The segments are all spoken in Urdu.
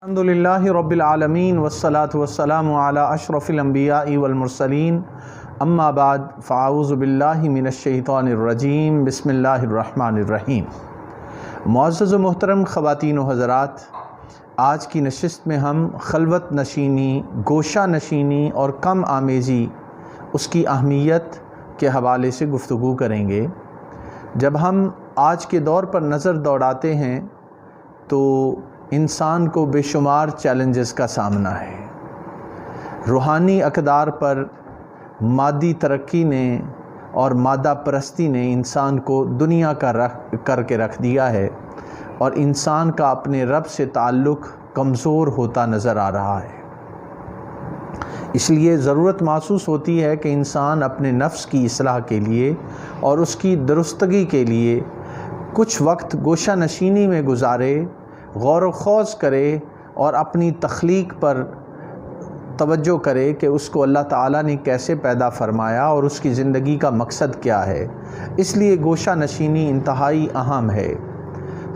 الحمدللہ رب العالمین والصلاة والسلام علی اشرف الانبیاء والمرسلین اما بعد فاعوذ باللہ من الشیطان الرجیم بسم اللہ الرحمن الرحیم۔ معزز و محترم خواتین و حضرات، آج کی نشست میں ہم خلوت نشینی، گوشہ نشینی اور کم آمیزی، اس کی اہمیت کے حوالے سے گفتگو کریں گے۔ جب ہم آج کے دور پر نظر دوڑاتے ہیں تو انسان کو بے شمار چیلنجز کا سامنا ہے۔ روحانی اقدار پر مادی ترقی نے اور مادہ پرستی نے انسان کو دنیا کا کر کے رکھ دیا ہے اور انسان کا اپنے رب سے تعلق کمزور ہوتا نظر آ رہا ہے۔ اس لیے ضرورت محسوس ہوتی ہے کہ انسان اپنے نفس کی اصلاح کے لیے اور اس کی درستگی کے لیے کچھ وقت گوشہ نشینی میں گزارے، غور و خوض کرے اور اپنی تخلیق پر توجہ کرے کہ اس کو اللہ تعالیٰ نے کیسے پیدا فرمایا اور اس کی زندگی کا مقصد کیا ہے۔ اس لیے گوشہ نشینی انتہائی اہم ہے۔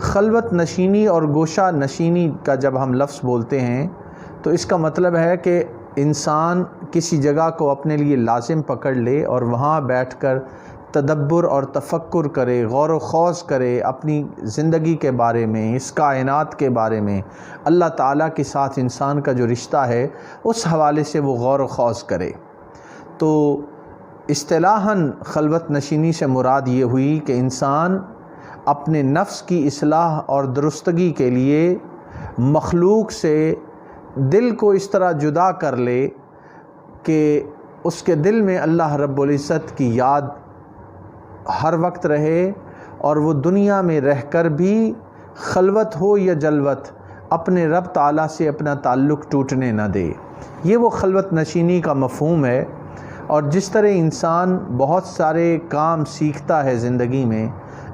خلوت نشینی اور گوشہ نشینی کا جب ہم لفظ بولتے ہیں تو اس کا مطلب ہے کہ انسان کسی جگہ کو اپنے لیے لازم پکڑ لے اور وہاں بیٹھ کر تدبر اور تفکر کرے، غور و خوض کرے، اپنی زندگی کے بارے میں، اس کائنات کے بارے میں، اللہ تعالیٰ کے ساتھ انسان کا جو رشتہ ہے اس حوالے سے وہ غور و خوض کرے۔ تو اصطلاحاً خلوت نشینی سے مراد یہ ہوئی کہ انسان اپنے نفس کی اصلاح اور درستگی کے لیے مخلوق سے دل کو اس طرح جدا کر لے کہ اس کے دل میں اللہ رب العزت کی یاد ہر وقت رہے اور وہ دنیا میں رہ کر بھی خلوت ہو یا جلوت اپنے رب تعالیٰ سے اپنا تعلق ٹوٹنے نہ دے۔ یہ وہ خلوت نشینی کا مفہوم ہے۔ اور جس طرح انسان بہت سارے کام سیکھتا ہے زندگی میں،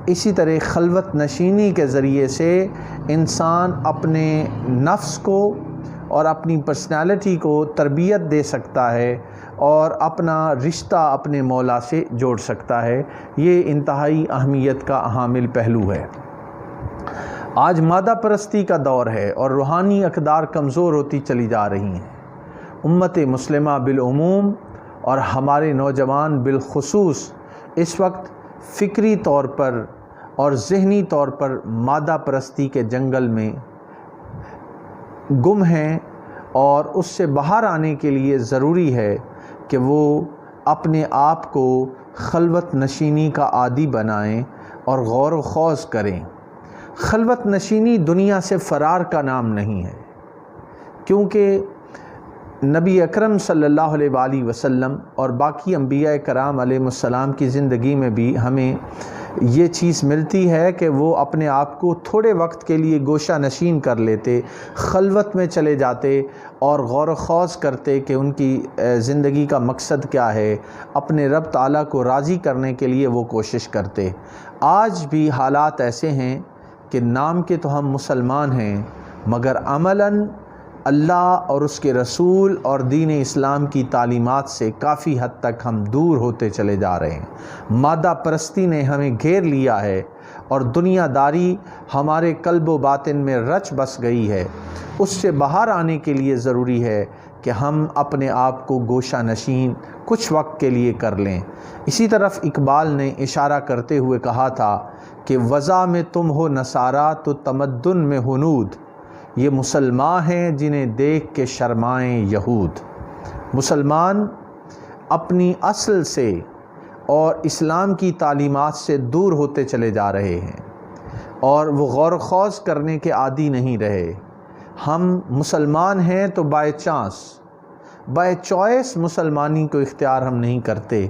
اسی طرح خلوت نشینی کے ذریعے سے انسان اپنے نفس کو اور اپنی پرسنالٹی کو تربیت دے سکتا ہے اور اپنا رشتہ اپنے مولا سے جوڑ سکتا ہے۔ یہ انتہائی اہمیت کا حامل پہلو ہے۔ آج مادہ پرستی کا دور ہے اور روحانی اقدار کمزور ہوتی چلی جا رہی ہیں۔ امت مسلمہ بالعموم اور ہمارے نوجوان بالخصوص اس وقت فکری طور پر اور ذہنی طور پر مادہ پرستی کے جنگل میں گم ہیں، اور اس سے باہر آنے کے لیے ضروری ہے کہ وہ اپنے آپ کو خلوت نشینی کا عادی بنائیں اور غور و خوض کریں۔ خلوت نشینی دنیا سے فرار کا نام نہیں ہے، کیونکہ نبی اکرم صلی اللہ علیہ وآلہ وسلم اور باقی انبیاء کرام علیہ السلام کی زندگی میں بھی ہمیں یہ چیز ملتی ہے کہ وہ اپنے آپ کو تھوڑے وقت کے لیے گوشہ نشین کر لیتے، خلوت میں چلے جاتے اور غور و خوض کرتے کہ ان کی زندگی کا مقصد کیا ہے، اپنے رب تعالیٰ کو راضی کرنے کے لیے وہ کوشش کرتے۔ آج بھی حالات ایسے ہیں کہ نام کے تو ہم مسلمان ہیں مگر عملاً اللہ اور اس کے رسول اور دین اسلام کی تعلیمات سے کافی حد تک ہم دور ہوتے چلے جا رہے ہیں۔ مادہ پرستی نے ہمیں گھیر لیا ہے اور دنیا داری ہمارے قلب و باطن میں رچ بس گئی ہے۔ اس سے باہر آنے کے لیے ضروری ہے کہ ہم اپنے آپ کو گوشہ نشین کچھ وقت کے لیے کر لیں۔ اسی طرف اقبال نے اشارہ کرتے ہوئے کہا تھا کہ وضع میں تم ہو نصارہ تو تمدن میں ہنود، یہ مسلمان ہیں جنہیں دیکھ کے شرمائیں یہود۔ مسلمان اپنی اصل سے اور اسلام کی تعلیمات سے دور ہوتے چلے جا رہے ہیں اور وہ غور و خوض کرنے کے عادی نہیں رہے۔ ہم مسلمان ہیں تو بائی چوائس مسلمانی کو اختیار ہم نہیں کرتے۔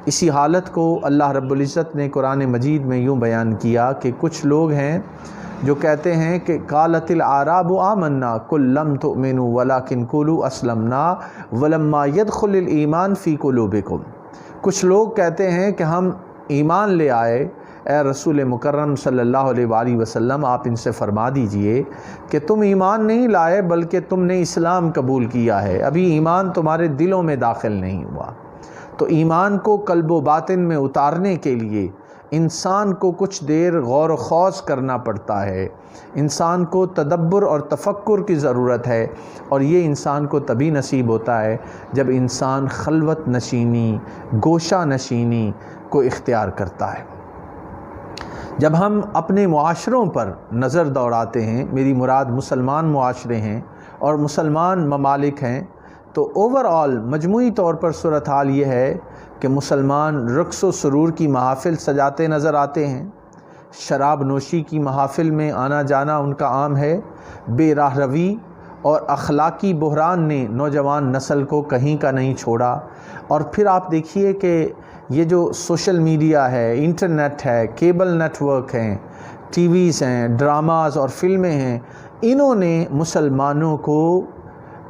اسی حالت کو اللہ رب العزت نے قرآن مجید میں یوں بیان کیا کہ کچھ لوگ ہیں جو کہتے ہیں کہ قالت الاعراب آمنا قل لم تؤمنوا ولکن قولوا اسلمنا ولما يدخل الایمان فی قلوبکم۔ کچھ لوگ کہتے ہیں کہ ہم ایمان لے آئے، اے رسول مکرم صلی اللہ علیہ وآلہ وسلم آپ ان سے فرما دیجئے کہ تم ایمان نہیں لائے بلکہ تم نے اسلام قبول کیا ہے، ابھی ایمان تمہارے دلوں میں داخل نہیں ہوا۔ تو ایمان کو قلب و باطن میں اتارنے کے لیے انسان کو کچھ دیر غور و خوض کرنا پڑتا ہے، انسان کو تدبر اور تفکر کی ضرورت ہے، اور یہ انسان کو تبھی نصیب ہوتا ہے جب انسان خلوت نشینی، گوشہ نشینی کو اختیار کرتا ہے۔ جب ہم اپنے معاشروں پر نظر دوڑاتے ہیں، میری مراد مسلمان معاشرے ہیں اور مسلمان ممالک ہیں، تو اوورآل مجموعی طور پر صورتحال یہ ہے کہ مسلمان رقص و سرور کی محافل سجاتے نظر آتے ہیں، شراب نوشی کی محافل میں آنا جانا ان کا عام ہے، بے راہ روی اور اخلاقی بحران نے نوجوان نسل کو کہیں کا نہیں چھوڑا۔ اور پھر آپ دیکھیے کہ یہ جو سوشل میڈیا ہے، انٹرنیٹ ہے، کیبل نیٹ ورک ہیں، ٹی ویز ہیں، ڈراماز اور فلمیں ہیں، انہوں نے مسلمانوں کو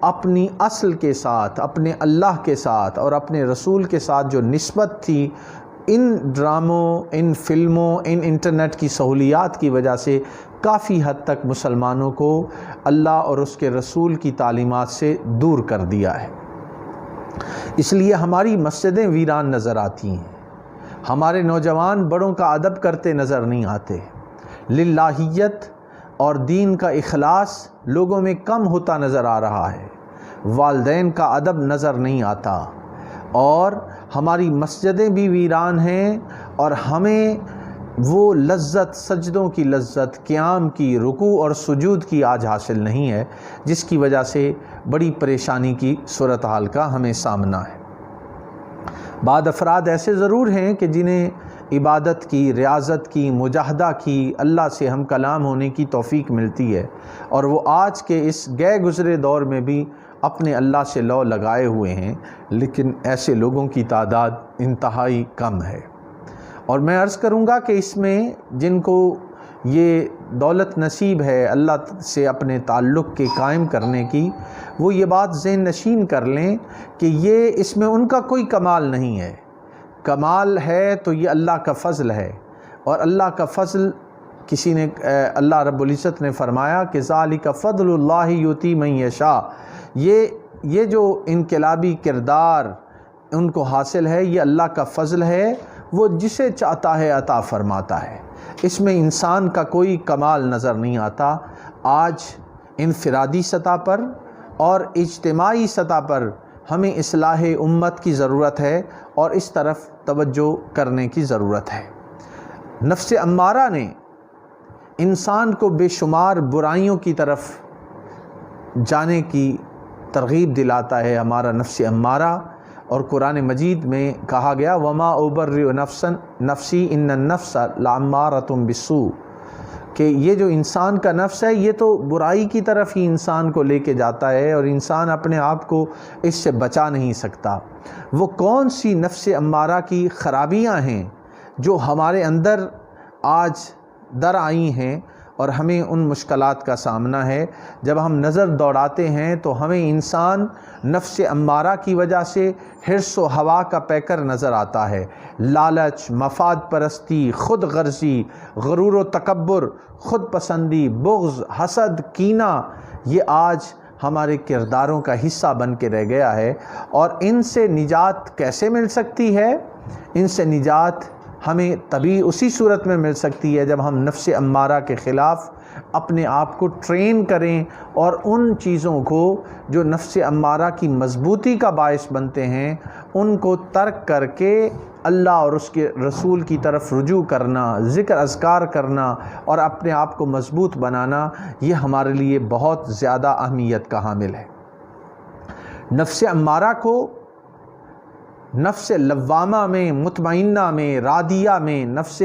اپنی اصل کے ساتھ، اپنے اللہ کے ساتھ اور اپنے رسول کے ساتھ جو نسبت تھی، ان ڈراموں، ان فلموں، ان انٹرنیٹ کی سہولیات کی وجہ سے کافی حد تک مسلمانوں کو اللہ اور اس کے رسول کی تعلیمات سے دور کر دیا ہے۔ اس لیے ہماری مسجدیں ویران نظر آتی ہیں، ہمارے نوجوان بڑوں کا ادب کرتے نظر نہیں آتے، للہیت اور دین کا اخلاص لوگوں میں کم ہوتا نظر آ رہا ہے، والدین کا ادب نظر نہیں آتا، اور ہماری مسجدیں بھی ویران ہیں، اور ہمیں وہ لذت، سجدوں کی لذت، قیام کی، رکوع اور سجود کی آج حاصل نہیں ہے، جس کی وجہ سے بڑی پریشانی کی صورتحال کا ہمیں سامنا ہے۔ بعض افراد ایسے ضرور ہیں کہ جنہیں عبادت کی، ریاضت کی، مجاہدہ کی، اللہ سے ہم کلام ہونے کی توفیق ملتی ہے، اور وہ آج کے اس گئے گزرے دور میں بھی اپنے اللہ سے لو لگائے ہوئے ہیں، لیکن ایسے لوگوں کی تعداد انتہائی کم ہے۔ اور میں عرض کروں گا کہ اس میں جن کو یہ دولت نصیب ہے اللہ سے اپنے تعلق کے قائم کرنے کی، وہ یہ بات ذہن نشین کر لیں کہ یہ اس میں ان کا کوئی کمال نہیں ہے، کمال ہے تو یہ اللہ کا فضل ہے، اور اللہ کا فضل کسی نے، اللہ رب العزت نے فرمایا کہ ذالک فضل اللہ یؤتی من یشاء، یہ جو انقلابی کردار ان کو حاصل ہے، یہ اللہ کا فضل ہے، وہ جسے چاہتا ہے عطا فرماتا ہے، اس میں انسان کا کوئی کمال نظر نہیں آتا۔ آج انفرادی سطح پر اور اجتماعی سطح پر ہمیں اصلاح امت کی ضرورت ہے، اور اس طرف توجہ کرنے کی ضرورت ہے۔ نفس امارہ نے انسان کو بے شمار برائیوں کی طرف جانے کی ترغیب دلاتا ہے، ہمارا نفس امارہ، اور قرآن مجید میں کہا گیا وما ابرئ نفسی ان النفس لامارۃ بالسوء، کہ یہ جو انسان کا نفس ہے یہ تو برائی کی طرف ہی انسان کو لے کے جاتا ہے، اور انسان اپنے آپ کو اس سے بچا نہیں سکتا۔ وہ کون سی نفس امارہ کی خرابیاں ہیں جو ہمارے اندر آج در آئی ہیں، اور ہمیں ان مشکلات کا سامنا ہے۔ جب ہم نظر دوڑاتے ہیں تو ہمیں انسان نفس امارہ کی وجہ سے حرص و ہوا کا پیکر نظر آتا ہے، لالچ، مفاد پرستی، خود غرضی، غرور و تکبر، خود پسندی، بغض، حسد، کینہ، یہ آج ہمارے کرداروں کا حصہ بن کے رہ گیا ہے۔ اور ان سے نجات کیسے مل سکتی ہے؟ ان سے نجات ہمیں تبھی اسی صورت میں مل سکتی ہے جب ہم نفس امارہ کے خلاف اپنے آپ کو ٹرین کریں، اور ان چیزوں کو جو نفس امارہ کی مضبوطی کا باعث بنتے ہیں ان کو ترک کر کے اللہ اور اس کے رسول کی طرف رجوع کرنا، ذکر اذکار کرنا اور اپنے آپ کو مضبوط بنانا، یہ ہمارے لیے بہت زیادہ اہمیت کا حامل ہے۔ نفس امارہ کو نفس لوامہ میں، مطمئنہ میں، راضیہ میں، نفس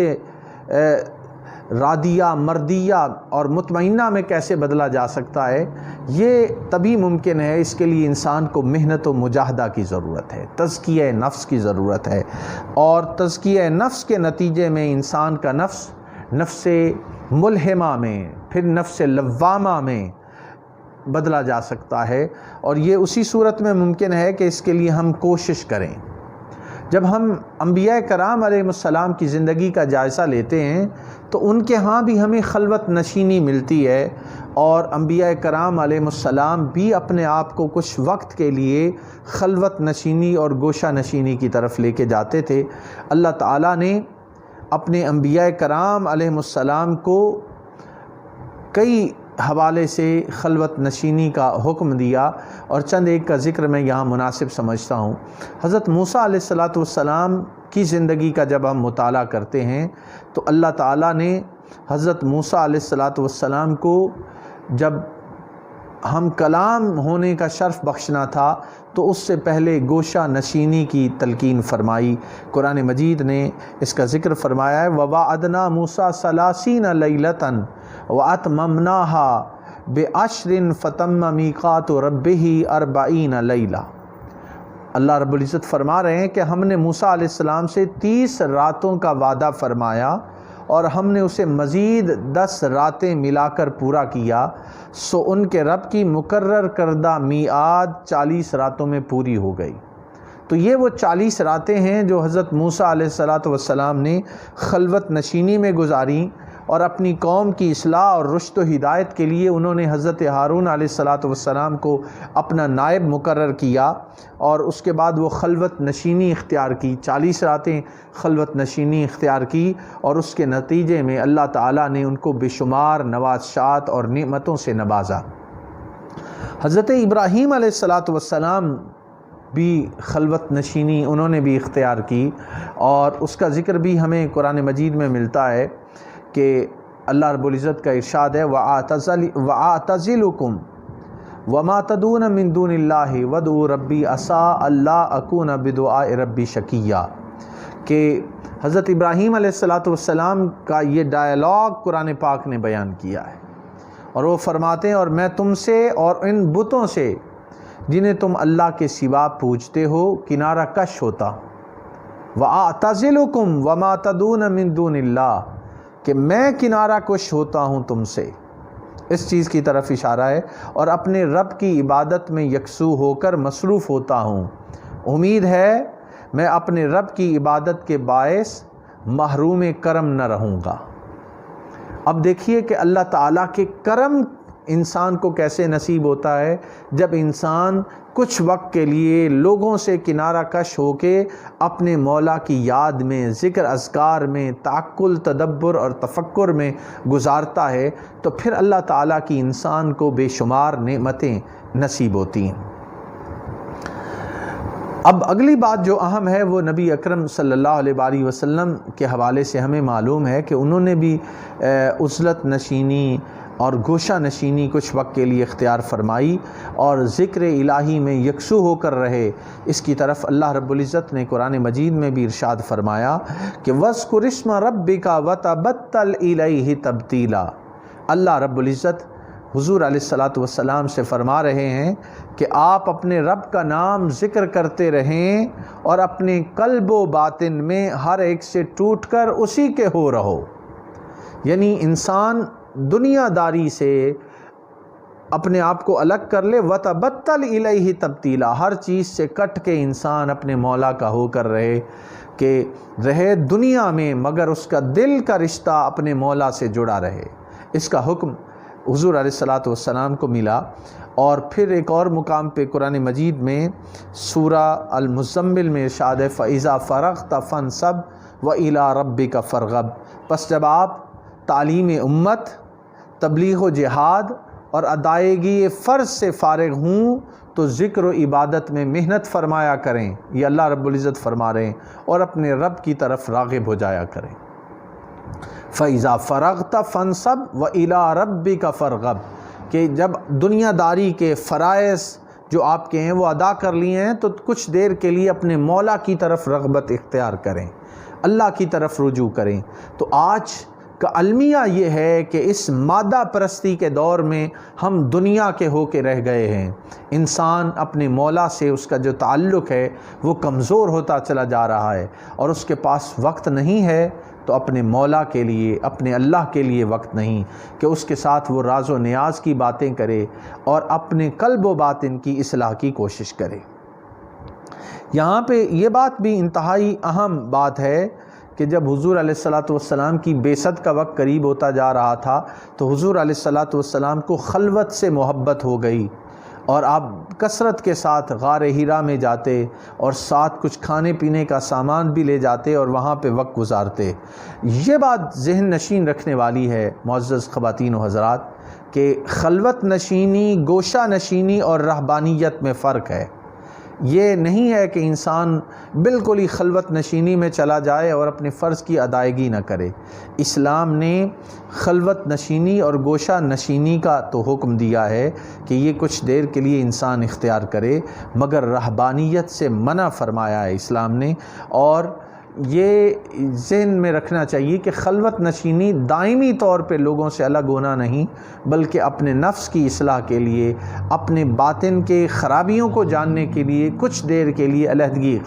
راضیہ، مردیہ اور مطمئنہ میں کیسے بدلا جا سکتا ہے؟ یہ تبھی ممکن ہے، اس کے لیے انسان کو محنت و مجاہدہ کی ضرورت ہے، تزکیہ نفس کی ضرورت ہے، اور تزکیہ نفس کے نتیجے میں انسان کا نفس ملہمہ میں، پھر نفس لوامہ میں بدلا جا سکتا ہے، اور یہ اسی صورت میں ممکن ہے کہ اس کے لیے ہم کوشش کریں۔ جب ہم انبیاء کرام علیہ السلام کی زندگی کا جائزہ لیتے ہیں تو ان کے ہاں بھی ہمیں خلوت نشینی ملتی ہے، اور انبیاء کرام علیہ السلام بھی اپنے آپ کو کچھ وقت کے لیے خلوت نشینی اور گوشہ نشینی کی طرف لے کے جاتے تھے۔ اللہ تعالیٰ نے اپنے انبیاء کرام علیہم السلام کو کئی حوالے سے خلوت نشینی کا حکم دیا، اور چند ایک کا ذکر میں یہاں مناسب سمجھتا ہوں۔ حضرت موسیٰ علیہ السلام کی زندگی کا جب ہم مطالعہ کرتے ہیں تو اللہ تعالیٰ نے حضرت موسیٰ علیہ السلام کو جب ہم کلام ہونے کا شرف بخشنا تھا تو اس سے پہلے گوشہ نشینی کی تلقین فرمائی۔ قرآن مجید نے اس کا ذکر فرمایا ہے وَوَعَدْنَا مُوسَىٰ 30 لَيْلَةً وَأَتْمَمْنَاهَا بِعَشْرٍ فَتَمَّ مِيقَاتُ رَبِّهِ 40 لَيْلَةً۔ اللہ رب العزت فرما رہے ہیں کہ ہم نے موسیٰ علیہ السلام سے 30 راتوں کا وعدہ فرمایا اور ہم نے اسے مزید 10 راتیں ملا کر پورا کیا، سو ان کے رب کی مقرر کردہ میعاد 40 راتوں میں پوری ہو گئی۔ تو یہ وہ 40 راتیں ہیں جو حضرت موسیٰ علیہ السلام نے خلوت نشینی میں گزاریں، اور اپنی قوم کی اصلاح اور رشد و ہدایت کے لیے انہوں نے حضرت ہارون علیہ السلام کو اپنا نائب مقرر کیا، اور اس کے بعد وہ خلوت نشینی اختیار کی، 40 راتیں خلوت نشینی اختیار کی، اور اس کے نتیجے میں اللہ تعالیٰ نے ان کو بے شمار نوازشات اور نعمتوں سے نوازا۔ حضرت ابراہیم علیہ السلام بھی خلوت نشینی انہوں نے بھی اختیار کی، اور اس کا ذکر بھی ہمیں قرآن مجید میں ملتا ہے کہ اللہ رب العزت کا ارشاد ہے وَأَعْتَزِلُكُمْ وَمَا تَدُونَ مِن دُونِ اللَّهِ وَادْعُوا رَبِّي عَسَىٰ أَلَّا أَكُونَ بِدُعَاءِ رَبِّي شَقِيًّا، کہ حضرت ابراہیم علیہ السلام کا یہ ڈائلاگ قرآن پاک نے بیان کیا ہے، اور وہ فرماتے ہیں اور میں تم سے اور ان بتوں سے جنہیں تم اللہ کے سوا پوجتے ہو کنارہ کش ہوتا، وَأَعْتَزِلُكُمْ وَمَا تَدُونَ مِن دُونِ اللَّهِ، کہ میں کنارہ کش ہوتا ہوں تم سے، اس چیز کی طرف اشارہ ہے، اور اپنے رب کی عبادت میں یکسو ہو کر مصروف ہوتا ہوں، امید ہے میں اپنے رب کی عبادت کے باعث محروم کرم نہ رہوں گا۔ اب دیکھیے کہ اللہ تعالیٰ کے کرم انسان کو کیسے نصیب ہوتا ہے جب انسان کچھ وقت کے لیے لوگوں سے کنارہ کش ہو کے اپنے مولا کی یاد میں، ذکر اذکار میں، تعقل، تدبر اور تفکر میں گزارتا ہے، تو پھر اللہ تعالیٰ کی انسان کو بے شمار نعمتیں نصیب ہوتی ہیں۔ اب اگلی بات جو اہم ہے وہ نبی اکرم صلی اللہ علیہ وآلہ وسلم کے حوالے سے ہمیں معلوم ہے کہ انہوں نے بھی عزلت نشینی اور گوشہ نشینی کچھ وقت کے لیے اختیار فرمائی اور ذکر الہی میں یکسو ہو کر رہے۔ اس کی طرف اللہ رب العزت نے قرآن مجید میں بھی ارشاد فرمایا کہ وَاذْكُرِ اسْمَ رَبِّكَ وَتَبَتَّلْ إِلَيْهِ تَبْتِيلًا۔ اللہ رب العزت حضور علیہ السلام سے فرما رہے ہیں کہ آپ اپنے رب کا نام ذکر کرتے رہیں اور اپنے قلب و باطن میں ہر ایک سے ٹوٹ کر اسی کے ہو رہو، یعنی انسان دنیا داری سے اپنے آپ کو الگ کر لے، وَتَبَتَّلْ إِلَيْهِ تَبْتِيلًا، ہر چیز سے کٹ کے انسان اپنے مولا کا ہو کر رہے، کہ رہے دنیا میں مگر اس کا دل کا رشتہ اپنے مولا سے جڑا رہے۔ اس کا حکم حضور علیہ السلام کو ملا، اور پھر ایک اور مقام پہ قرآن مجید میں سورہ المزمل میں ارشاد ہے فَإِذَا فَرَغْتَ فَانْصَبْ وَإِلَىٰ رَبِّكَ فَارْغَب، پس جب آپ تعلیم امت، تبلیغ و جہاد اور ادائیگی فرض سے فارغ ہوں تو ذکر و عبادت میں محنت فرمایا کریں، یہ اللہ رب العزت فرما رہے ہیں، اور اپنے رب کی طرف راغب ہو جایا کریں۔ فَإِذَا فَرَغْتَ فَانْصَبْ وَإِلَىٰ رَبِّكَ فَارْغَب، کہ جب دنیا داری کے فرائض جو آپ کے ہیں وہ ادا کر لیے ہیں تو کچھ دیر کے لیے اپنے مولا کی طرف رغبت اختیار کریں، اللہ کی طرف رجوع کریں۔ تو آج کا المیہ یہ ہے کہ اس مادہ پرستی کے دور میں ہم دنیا کے ہو کے رہ گئے ہیں، انسان اپنے مولا سے اس کا جو تعلق ہے وہ کمزور ہوتا چلا جا رہا ہے، اور اس کے پاس وقت نہیں ہے تو اپنے مولا کے لیے، اپنے اللہ کے لیے وقت نہیں کہ اس کے ساتھ وہ راز و نیاز کی باتیں کرے اور اپنے قلب و باطن کی اصلاح کی کوشش کرے۔ یہاں پہ یہ بات بھی انتہائی اہم بات ہے کہ جب حضور علیہ السلام کی بعثت کا وقت قریب ہوتا جا رہا تھا تو حضور علیہ السلام کو خلوت سے محبت ہو گئی، اور آپ کثرت کے ساتھ غار ہیرا میں جاتے اور ساتھ کچھ کھانے پینے کا سامان بھی لے جاتے اور وہاں پہ وقت گزارتے۔ یہ بات ذہن نشین رکھنے والی ہے معزز خواتین و حضرات کہ خلوت نشینی، گوشہ نشینی اور رہبانیت میں فرق ہے۔ یہ نہیں ہے کہ انسان بالکل ہی خلوت نشینی میں چلا جائے اور اپنے فرض کی ادائیگی نہ کرے۔ اسلام نے خلوت نشینی اور گوشہ نشینی کا تو حکم دیا ہے کہ یہ کچھ دیر کے لیے انسان اختیار کرے، مگر رہبانیت سے منع فرمایا ہے اسلام نے۔ اور یہ ذہن میں رکھنا چاہیے کہ خلوت نشینی دائمی طور پہ لوگوں سے الگ ہونا نہیں، بلکہ اپنے نفس کی اصلاح کے لیے، اپنے باطن کے خرابیوں کو جاننے کے لیے کچھ دیر کے لیے علیحدگی